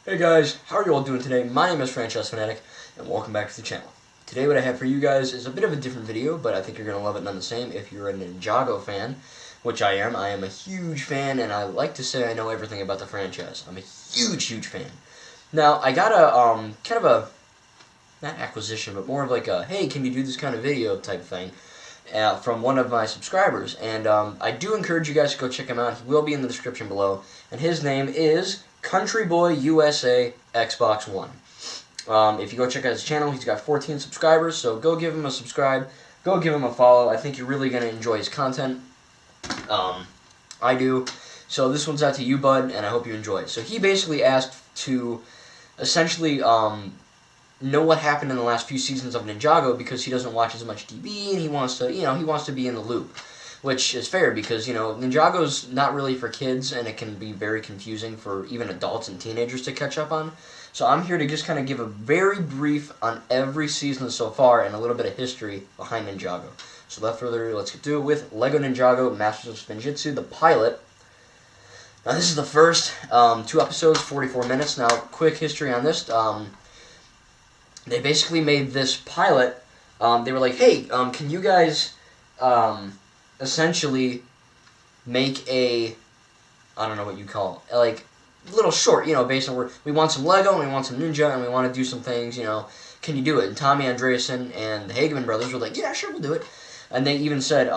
Hey guys, how are you all doing today? My name is Franchise Fanatic, and welcome back to the channel. Today what I have for you guys is a bit of a different video, but I think you're going to love it none the same if you're a Ninjago fan, which I am. I am a huge fan, and I like to say I know everything about the franchise. I'm a huge fan. Now, I got a, kind of a, not acquisition, but more of like a, hey, can you do this kind of video type thing, from one of my subscribers, and I do encourage you guys to go check him out. He will be in the description below, and his name is countryboyUSA Xbox One. If you go check out his channel, he's got 14 subscribers, so go give him a subscribe, go give him a follow. I think you're really going to enjoy his content. I do. So this one's out to you, bud, and I hope you enjoy it. So he basically asked to essentially know what happened in the last few seasons of Ninjago because he doesn't watch as much TV and he wants to, he wants to be in the loop. Which is fair because, Ninjago's not really for kids and it can be very confusing for even adults and teenagers to catch up on. So I'm here to just kind of give a very brief on every season so far and a little bit of history behind Ninjago. So without further ado, let's get to it with Lego Ninjago Masters of Spinjitzu, the pilot. Now this is the first 2 episodes, 44 minutes. Now, quick history on this. They basically made this pilot. They were like, hey, can you guys essentially make a, I don't know what you call it, like, little short, based on where we want some Lego and we want some Ninja and we want to do some things, can you do it? And Tommy Andreasen and the Hageman brothers were like, yeah, sure, we'll do it. And they even said,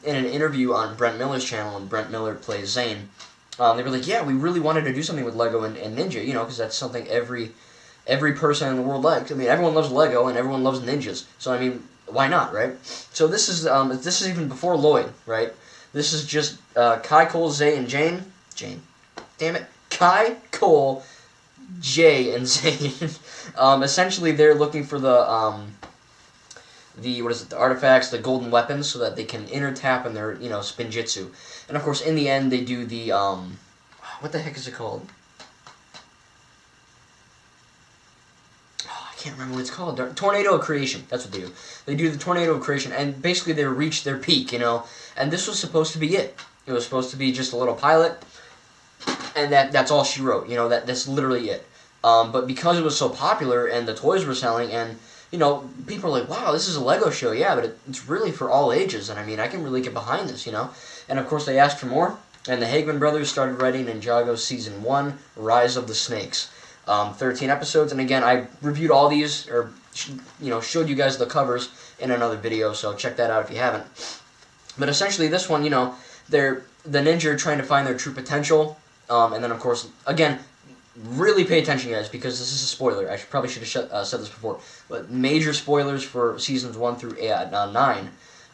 in an interview on Brent Miller's channel, and Brent Miller plays Zane, they were like, yeah, we really wanted to do something with Lego and Ninja, because that's something every person in the world likes. I mean, everyone loves Lego and everyone loves ninjas. So, I mean, why not, right? So this is even before Lloyd, right? This is just Kai, Cole, Zay, and Jane. Damn it. Kai, Cole, Jay, and Zane. Essentially, they're looking for the artifacts, the golden weapons, so that they can tap in their, Spinjitzu. And of course, in the end, they do the, what the heck is it called? I can't remember what it's called. Tornado of Creation. That's what they do. They do the Tornado of Creation, and basically they reach their peak, And this was supposed to be it. It was supposed to be just a little pilot, and that's all she wrote. That's literally it. But because it was so popular, and the toys were selling, and people are like, wow, this is a Lego show, yeah, but it's really for all ages, and I mean, I can really get behind this, And of course, they asked for more, and the Hageman brothers started writing Ninjago Season 1, Rise of the Snakes. 13 episodes, and again, I reviewed all these, or, showed you guys the covers in another video, so check that out if you haven't. But essentially, this one, they're the ninja trying to find their true potential, and then, of course, again, really pay attention, guys, because this is a spoiler. I probably should have said this before, but major spoilers for Seasons 1 through 9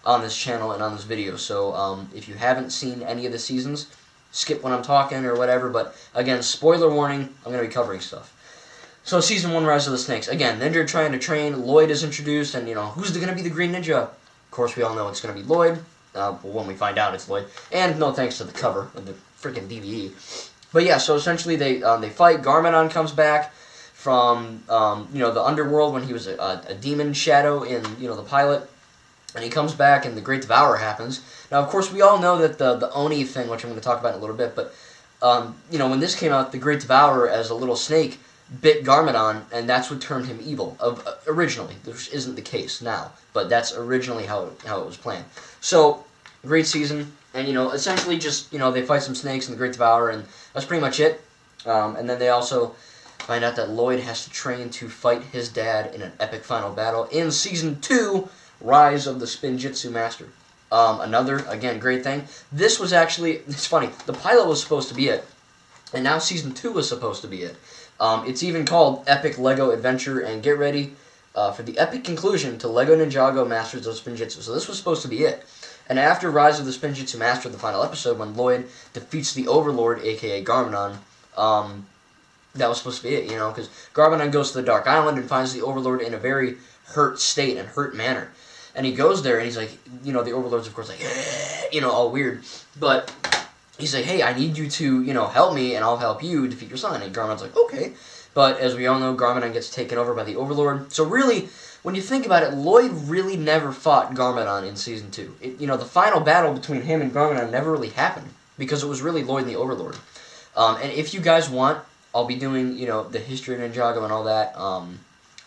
on this channel and on this video, so if you haven't seen any of the seasons, skip when I'm talking or whatever, but again, spoiler warning, I'm going to be covering stuff. So, Season 1, Rise of the Snakes. Again, Ninja trying to train, Lloyd is introduced, and, who's going to be the Green Ninja? Of course, we all know it's going to be Lloyd, when we find out it's Lloyd, and no thanks to the cover of the freaking DVD. But yeah, so essentially they fight, Garmadon comes back from, the underworld when he was a demon shadow in, the pilot, and he comes back, and the Great Devourer happens. Now, of course, we all know that the Oni thing, which I'm going to talk about in a little bit, but, when this came out, the Great Devourer, as a little snake, bit Garmadon, and that's what turned him evil, originally. This isn't the case now, but that's originally how it was planned. So, great season, and, essentially just, they fight some snakes and the Great Devourer, and that's pretty much it. And then they also find out that Lloyd has to train to fight his dad in an epic final battle in Season 2, Rise of the Spinjitzu Master. Another, again, great thing. This was actually, it's funny, the pilot was supposed to be it, and now Season 2 was supposed to be it. It's even called Epic Lego Adventure, and get ready for the epic conclusion to Lego Ninjago Masters of Spinjitzu. So this was supposed to be it. And after Rise of the Spinjitzu Master, the final episode, when Lloyd defeats the Overlord, a.k.a. Garmadon, that was supposed to be it, because Garmadon goes to the Dark Island and finds the Overlord in a very hurt state and hurt manner. And he goes there, and he's like, the Overlord's, of course, like, all weird. But he's like, hey, I need you to, help me, and I'll help you defeat your son. And Garmadon's like, okay. But as we all know, Garmadon gets taken over by the Overlord. So really, when you think about it, Lloyd really never fought Garmadon in Season 2. The final battle between him and Garmadon never really happened, because it was really Lloyd and the Overlord. And if you guys want I'll be doing, the history of Ninjago and all that on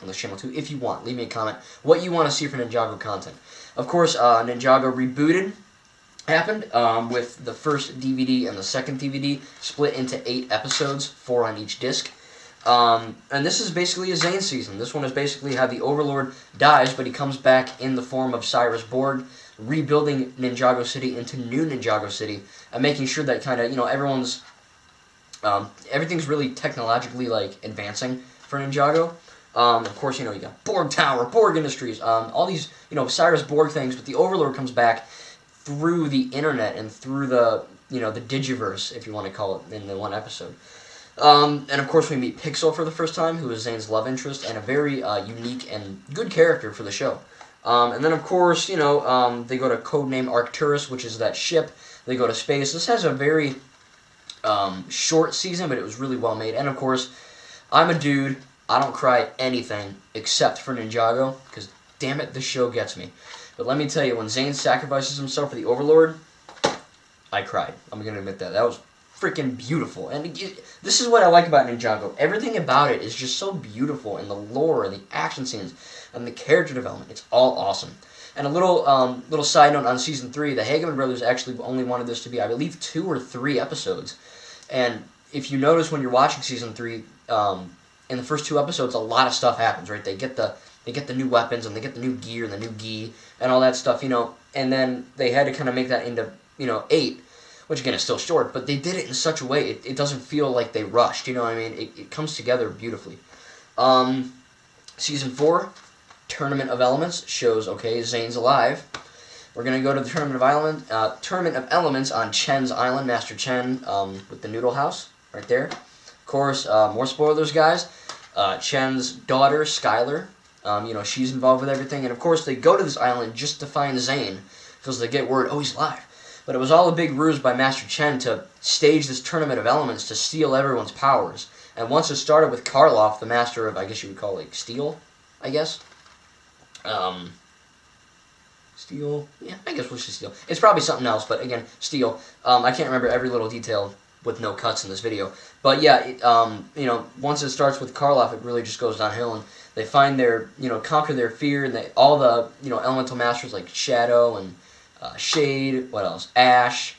this channel too. If you want, leave me a comment what you want to see for Ninjago content. Of course, Ninjago Rebooted happened with the first DVD and the second DVD split into 8 episodes, 4 on each disc. And this is basically a Zane season. This one is basically how the Overlord dies, but he comes back in the form of Cyrus Borg, rebuilding Ninjago City into new Ninjago City, and making sure that kind of, everyone's, everything's really technologically, advancing for Ninjago. Of course, you got Borg Tower, Borg Industries, all these, Cyrus Borg things, but the Overlord comes back through the internet and through the, the Digiverse, if you want to call it, in the one episode. And of course we meet Pixel for the first time, who is Zane's love interest, and a very unique and good character for the show. And then of course, they go to Codename Arcturus, which is that ship. They go to space. This has a very short season, but it was really well made. And of course, I'm a dude. I don't cry at anything except for Ninjago, because damn it, this show gets me. But let me tell you, when Zane sacrifices himself for the Overlord, I cried. I'm going to admit that. That was freaking beautiful. And this is what I like about Ninjago. Everything about it is just so beautiful, and the lore, and the action scenes, and the character development. It's all awesome. And a little side note on Season 3, the Hageman brothers actually only wanted this to be, I believe, 2 or 3 episodes. And if you notice when you're watching Season 3, in the first 2 episodes, a lot of stuff happens, right? They get the new weapons, and they get the new gear, and the new gi, and all that stuff, and then they had to kind of make that into, 8, which again is still short, but they did it in such a way, it doesn't feel like they rushed, you know what I mean? It comes together beautifully. Season 4, Tournament of Elements, shows, okay, Zane's alive. We're going to go to the Tournament of Elements on Chen's Island, Master Chen, with the Noodle House, right there. Of course, more spoilers, guys. Chen's daughter, Skylar, she's involved with everything, and of course they go to this island just to find Zane, because they get word, oh, he's alive. But it was all a big ruse by Master Chen to stage this Tournament of Elements to steal everyone's powers. And once it started with Karloff, the master of, I guess you would call it, steel, I guess. Steel? Yeah, I guess we'll say steel. It's probably something else, but again, steel. I can't remember every little detail with no cuts in this video. But yeah, once it starts with Karloff, it really just goes downhill, and they find their, conquer their fear, and all the, elemental masters like Shadow and Shade, what else? Ash,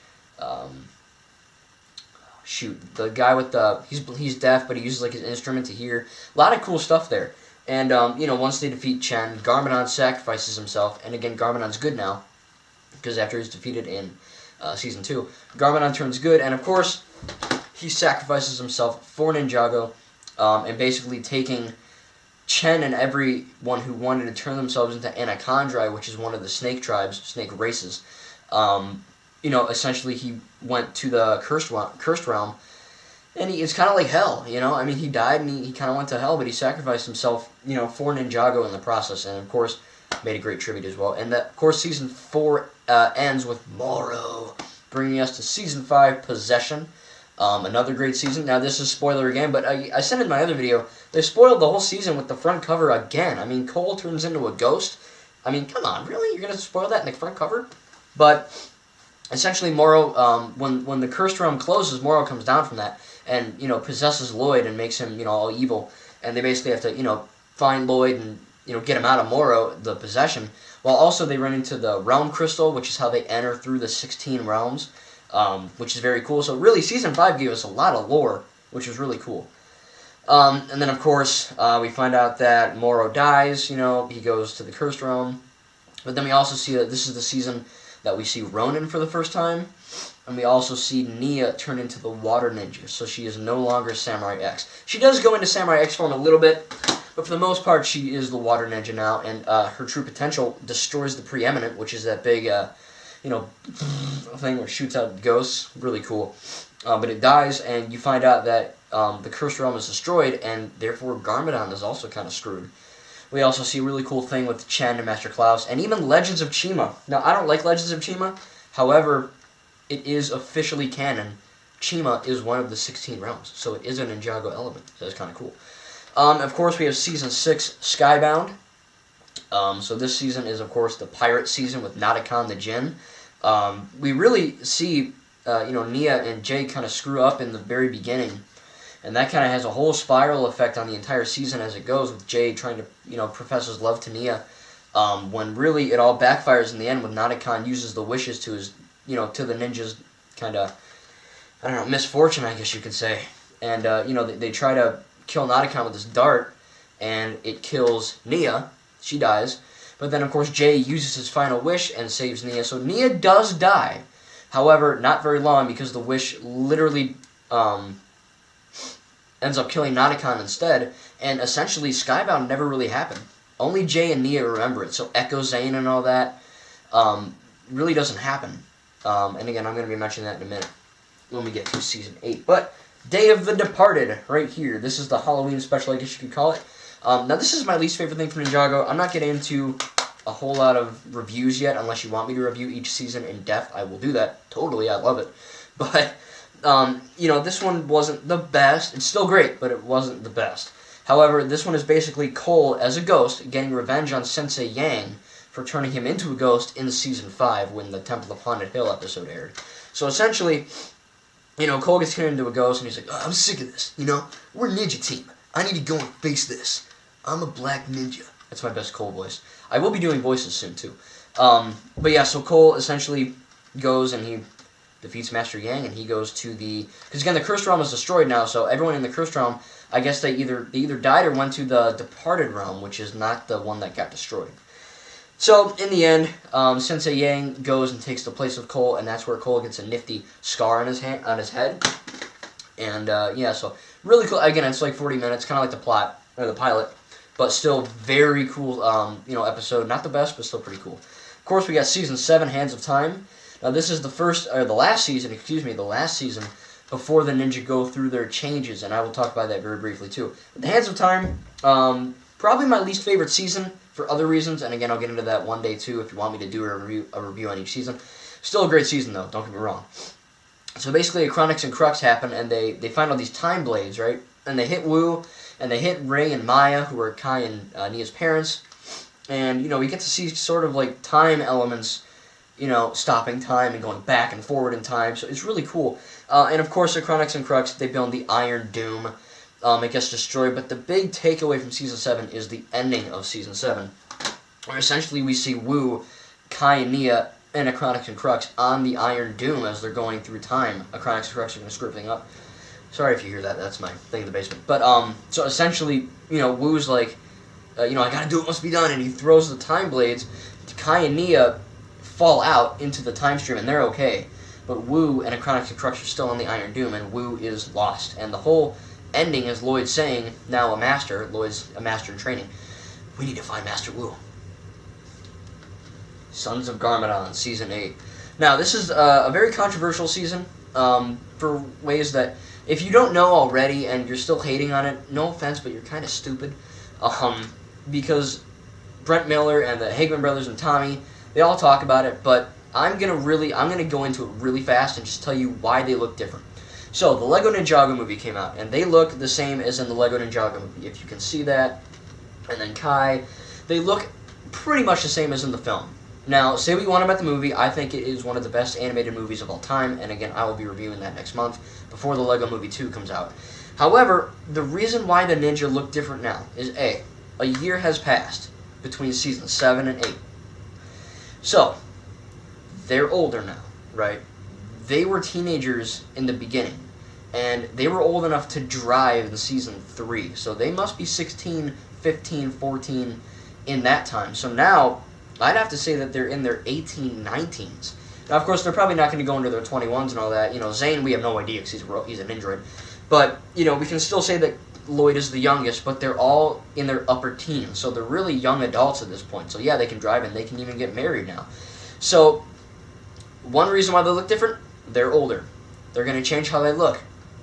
the guy with the, he's deaf, but he uses his instrument to hear. A lot of cool stuff there. And, once they defeat Chen, Garmadon sacrifices himself, and again, Garmadon's good now, because after he's defeated in Season 2, Garmadon turns good, and of course, he sacrifices himself for Ninjago, and basically taking Chen and everyone who wanted to turn themselves into Anachondri, which is one of the snake tribes, snake races, essentially he went to the cursed realm, and it's kind of like hell, I mean, he died, and he kind of went to hell, but he sacrificed himself, for Ninjago in the process, and of course, made a great tribute as well. And of course, Season 4 ends with Moro, bringing us to Season 5, Possession. Another great season. Now, this is spoiler again, but I said in my other video, they spoiled the whole season with the front cover again. I mean, Cole turns into a ghost. I mean, come on, really? You're going to spoil that in the front cover? But, essentially, Moro, when the Cursed Realm closes, Moro comes down from that and, possesses Lloyd and makes him, all evil. And they basically have to, find Lloyd and, get him out of Moro, the possession. While also they run into the Realm Crystal, which is how they enter through the 16 realms. Which is very cool. So really, Season 5 gave us a lot of lore, which was really cool. And then, of course, we find out that Moro dies, he goes to the Cursed Realm. But then we also see that this is the season that we see Ronin for the first time. And we also see Nia turn into the Water Ninja, so she is no longer Samurai X. She does go into Samurai X form a little bit, but for the most part, she is the Water Ninja now, and her true potential destroys the Preeminent, which is that big, thing where it shoots out ghosts. Really cool. But it dies, and you find out that the Cursed Realm is destroyed, and therefore Garmadon is also kind of screwed. We also see a really cool thing with Chen and Master Klaus, and even Legends of Chima. Now, I don't like Legends of Chima, however, it is officially canon. Chima is one of the 16 realms, so it is a Ninjago element, so that's kind of cool. Of course, we have Season 6, Skybound. So this season is, of course, the pirate season with Natakan the Jinn. We really see, Nia and Jay kind of screw up in the very beginning, And that kind of has a whole spiral effect on the entire season as it goes, with Jay trying to, profess his love to Nia, when really it all backfires in the end when Nanakan uses the wishes to his, to the ninja's kind of, I don't know, misfortune, I guess you could say. And, they try to kill Nanakan with this dart, and it kills Nia. She dies. But then, of course, Jay uses his final wish and saves Nia. So Nia does die. However, not very long, because the wish literally ends up killing Nanakan instead. And essentially, Skybound never really happened. Only Jay and Nia remember it. So Echo Zane and all that really doesn't happen. And again, I'm going to be mentioning that in a minute when we get to Season 8. But Day of the Departed, right here. This is the Halloween special, I guess you could call it. Now, this is my least favorite thing from Ninjago. I'm not getting into a whole lot of reviews yet, unless you want me to review each season in depth. I will do that. Totally, I love it. But, this one wasn't the best. It's still great, but it wasn't the best. However, this one is basically Cole, as a ghost, getting revenge on Sensei Yang for turning him into a ghost in Season 5 when the Temple of Haunted Hill episode aired. So, essentially, Cole gets turned into a ghost, and he's like, oh, I'm sick of this, We're a ninja team. I need to go and face this. I'm a black ninja. That's my best Cole voice. I will be doing voices soon, too. But yeah, so Cole essentially goes and he defeats Master Yang, and he goes to the... Because, again, the Cursed Realm is destroyed now, so everyone in the Cursed Realm, I guess they either died or went to the Departed Realm, which is not the one that got destroyed. So, in the end, Sensei Yang goes and takes the place of Cole, and that's where Cole gets a nifty scar on his head. And, yeah, so, really cool. Again, it's like 40 minutes, kind of like the plot, or the pilot, but still very cool, episode. Not the best, but still pretty cool. Of course, we got Season 7, Hands of Time. Now, this is the last season before the ninja go through their changes, and I will talk about that very briefly, too. But the Hands of Time, probably my least favorite season for other reasons, and again, I'll get into that one day, too, if you want me to do a review on each season. Still a great season, though, don't get me wrong. So basically, Chronix and Crux happen, and they find all these time blades, right? And they hit Wu, and they hit Ray and Maya, who are Kai and Nia's parents. And, we get to see sort of like time elements, stopping time and going back and forward in time. So it's really cool. And of course, the Chronix and Crux, they build the Iron Doom. It gets destroyed. But the big takeaway from Season 7 is the ending of Season 7. Where essentially we see Wu, Kai and Nia, and a Chronix and Crux on the Iron Doom as they're going through time. A Chronix and Crux are going to screw everything up. Sorry if you hear that. That's my thing in the basement. But, so essentially, Wu's like, I gotta do what must be done, and he throws the time blades. Kai and Nia fall out into the time stream, and they're okay. But Wu and a Chronix and Crux are still on the Iron Doom, and Wu is lost. And the whole ending is Lloyd saying, now a master, Lloyd's a master in training, we need to find Master Wu. Sons of Garmadon, Season 8. Now, this is a very controversial season, for ways that, if you don't know already and you're still hating on it, no offense, but you're kind of stupid. Because Brent Miller and the Hageman brothers and Tommy, they all talk about it, but I'm gonna go into it really fast and just tell you why they look different. So, the Lego Ninjago movie came out, and they look the same as in the Lego Ninjago movie, if you can see that. And then Kai, they look pretty much the same as in the film. Now, say what you want about the movie, I think it is one of the best animated movies of all time, and again, I will be reviewing that next month, before the Lego Movie 2 comes out. However, the reason why the ninja look different now is A year has passed between Season 7 and 8. So, they're older now, right? They were teenagers in the beginning, and they were old enough to drive in Season 3, so they must be 16, 15, 14 in that time. So now, I'd have to say that they're in their 18, 19s. Now, of course, they're probably not going to go into their 21s and all that. Zane, we have no idea because he's an android. But, we can still say that Lloyd is the youngest, but they're all in their upper teens. So they're really young adults at this point. So, yeah, they can drive and they can even get married now. So, one reason why they look different, they're older. They're going to change how they look.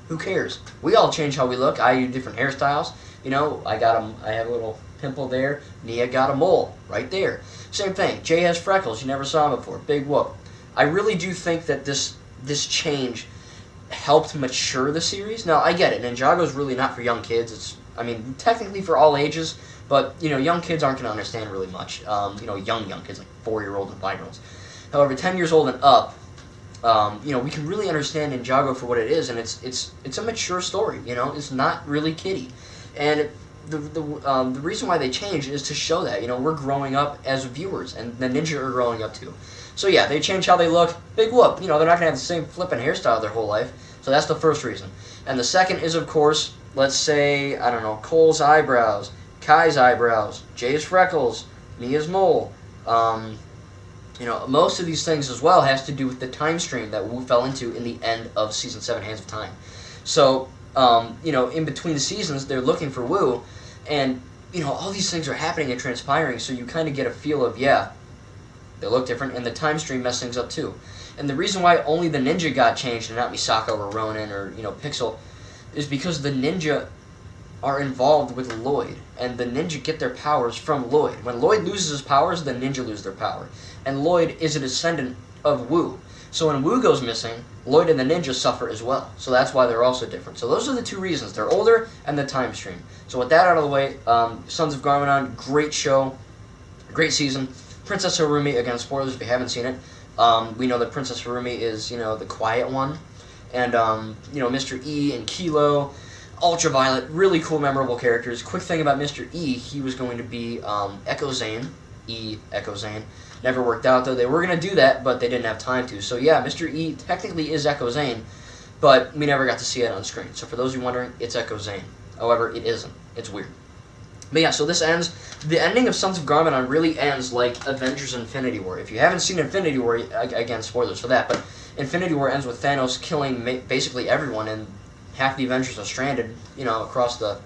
Who cares? We all change how we look. I do different hairstyles. I have a little pimple there. Nia got a mole right there. Same thing. Jay has freckles. You never saw him before. Big whoop. I really do think that this change helped mature the series. Now, I get it. Ninjago's really not for young kids. It's, technically for all ages, but, young kids aren't going to understand really much. Young kids, like 4-year-olds and 5-year-olds. However, 10 years old and up, we can really understand Ninjago for what it is, and it's a mature story. It's not really kiddie, and the reason why they changed is to show that we're growing up as viewers, and the ninja are growing up too. So yeah, they change how they look. Big whoop. They're not gonna have the same flipping hairstyle their whole life. So that's the first reason. And the second is, of course, let's say, I don't know, Cole's eyebrows, Kai's eyebrows, Jay's freckles, Mia's mole. Most of these things as well has to do with the time stream that Wu fell into in the end of Season 7, Hands of Time. So, in between the seasons, they're looking for Wu, and, all these things are happening and transpiring, so you kind of get a feel of, yeah, they look different, and the time stream messed things up too. And the reason why only the ninja got changed and not Misako or Ronin or, Pixel is because the ninja are involved with Lloyd, and the ninja get their powers from Lloyd. When Lloyd loses his powers, the ninja lose their power. And Lloyd is a descendant of Wu. So when Wu goes missing, Lloyd and the ninja suffer as well. So that's why they're also different. So those are the two reasons. They're older and the time stream. So with that out of the way, Sons of Garmadon, great show, great season. Princess Harumi, again, spoilers if you haven't seen it. We know that Princess Harumi is, the quiet one. And, Mr. E and Kilo, Ultraviolet, really cool, memorable characters. Quick thing about Mr. E, he was going to be Echo Zane. Echo Zane. Never worked out, though. They were going to do that, but they didn't have time to. So, yeah, Mr. E technically is Echo Zane, but we never got to see it on screen. So, for those of you wondering, it's Echo Zane. However, it isn't. It's weird. But, yeah, so this ends. The ending of Sons of Garmadon really ends like Avengers Infinity War. If you haven't seen Infinity War, again, spoilers for that, but Infinity War ends with Thanos killing basically everyone, and half the Avengers are stranded, across the,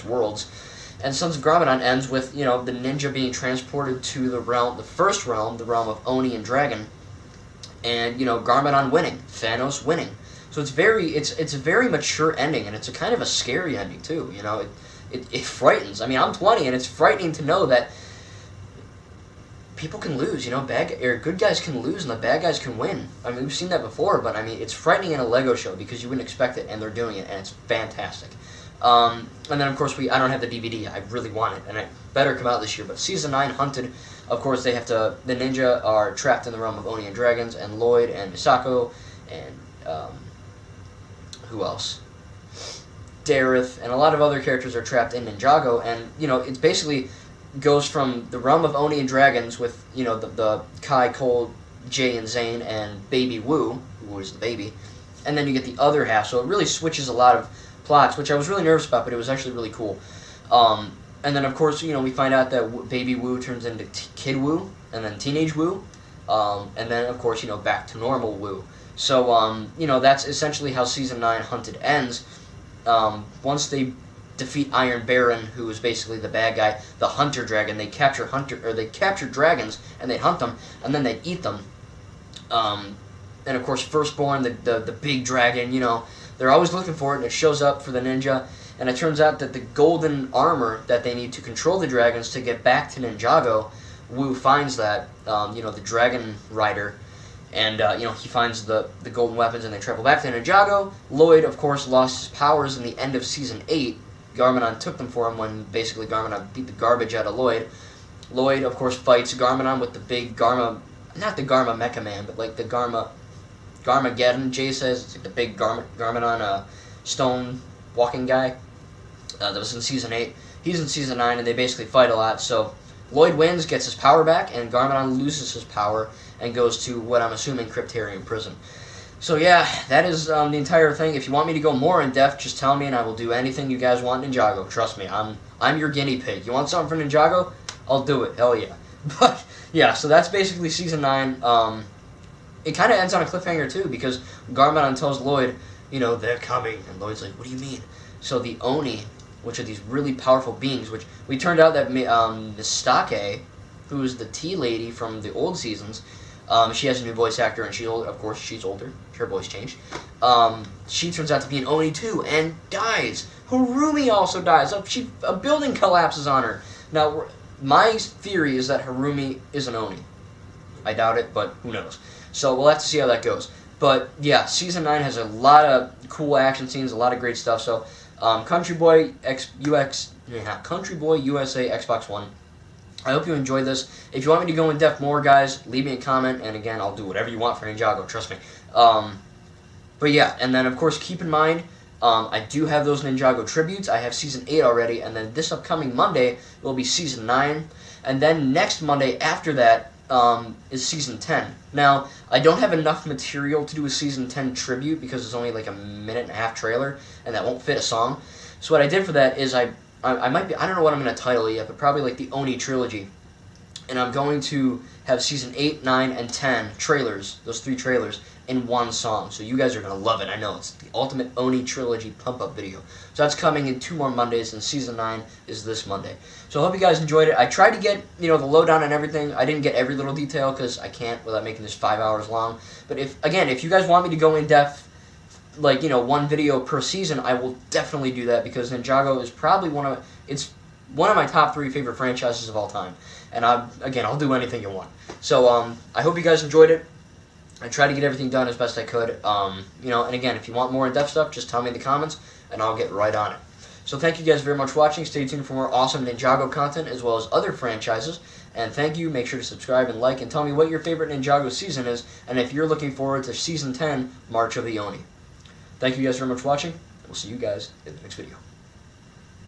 worlds. And Sons of Garmadon ends with, the ninja being transported to the first realm, the realm of Oni and Dragon, and, Garmadon winning, Thanos winning. So it's a very mature ending, and it's a kind of a scary ending, too, It frightens. I mean, I'm 20, and it's frightening to know that people can lose, good guys can lose, and the bad guys can win. I mean, we've seen that before, but, it's frightening in a Lego show, because you wouldn't expect it, and they're doing it, and it's fantastic. And then, of course, I don't have the DVD. I really want it, and it better come out this year. But Season 9, Hunted, of course, the ninja are trapped in the realm of Oni and Dragons, and Lloyd and Misako, and, who else? Dareth, and a lot of other characters are trapped in Ninjago, and, it basically goes from the realm of Oni and Dragons with, the Kai, Cole, Jay, and Zane, and Baby Wu, who is the baby, and then you get the other half, so it really switches a lot of plots, which I was really nervous about, but it was actually really cool. And then, of course, we find out that Baby Wu turns into Kid Wu, and then Teenage Wu, and then, of course, back to normal Wu. So, that's essentially how Season 9 Hunted ends. Once they defeat Iron Baron, who is basically the bad guy, the Hunter Dragon, they capture dragons, and they hunt them, and then they eat them. And, of course, Firstborn, the big dragon, they're always looking for it, and it shows up for the ninja. And it turns out that the golden armor that they need to control the dragons to get back to Ninjago, Wu finds that, the dragon rider, and, he finds the golden weapons, and they travel back to Ninjago. Lloyd, of course, lost his powers in the end of Season 8. Garmadon took them for him when, basically, Garmadon beat the garbage out of Lloyd. Lloyd, of course, fights Garmadon with the big Garma, not the Garma Mecha Man, but, like, the Garmageddon, Jay says. It's like the big Garmadon stone walking guy. That was in Season 8. He's in Season 9, and they basically fight a lot. So Lloyd wins, gets his power back, and Garmadon loses his power and goes to what I'm assuming Cryptarian prison. So yeah, that is the entire thing. If you want me to go more in depth, just tell me, and I will do anything you guys want Ninjago. Trust me, I'm your guinea pig. You want something for Ninjago? I'll do it. Hell yeah. But yeah, so that's basically Season 9. It kind of ends on a cliffhanger too, because Garmadon tells Lloyd, they're coming, and Lloyd's like, what do you mean? So the Oni, which are these really powerful beings, which we turned out that Mistake, who is the tea lady from the old seasons, she has a new voice actor, and of course she's older. Her voice changed. She turns out to be an Oni too, and dies. Harumi also dies. A building collapses on her. Now, my theory is that Harumi is an Oni. I doubt it, but who knows. So we'll have to see how that goes. But yeah, Season 9 has a lot of cool action scenes, a lot of great stuff. So Country Boy USA Xbox One. I hope you enjoyed this. If you want me to go in depth more, guys, leave me a comment, and again, I'll do whatever you want for Ninjago, trust me. But yeah, and then of course keep in mind, I do have those Ninjago tributes. I have Season 8 already, and then this upcoming Monday will be Season 9, and then next Monday after that is Season 10. Now, I don't have enough material to do a Season 10 tribute because it's only like a 1.5-minute trailer, and that won't fit a song. So what I did for that is I might be, I don't know what I'm going to title it yet, but probably like the Oni Trilogy. And I'm going to have Season 8, 9, and 10 trailers, those 3 trailers, in one song. So you guys are going to love it. I know it's the ultimate Oni Trilogy pump-up video. So that's coming in 2 more Mondays, and Season 9 is this Monday. So I hope you guys enjoyed it. I tried to get, the lowdown and everything. I didn't get every little detail because I can't without making this 5 hours long. But if you guys want me to go in depth, like, one video per season, I will definitely do that because Ninjago is probably one of my top 3 favorite franchises of all time. And I'll do anything you want. So I hope you guys enjoyed it. I tried to get everything done as best I could. And again, if you want more in-depth stuff, just tell me in the comments, and I'll get right on it. So thank you guys very much for watching. Stay tuned for more awesome Ninjago content as well as other franchises. And thank you. Make sure to subscribe and like, and tell me what your favorite Ninjago season is, and if you're looking forward to Season 10, March of the Oni. Thank you guys very much for watching, and we'll see you guys in the next video.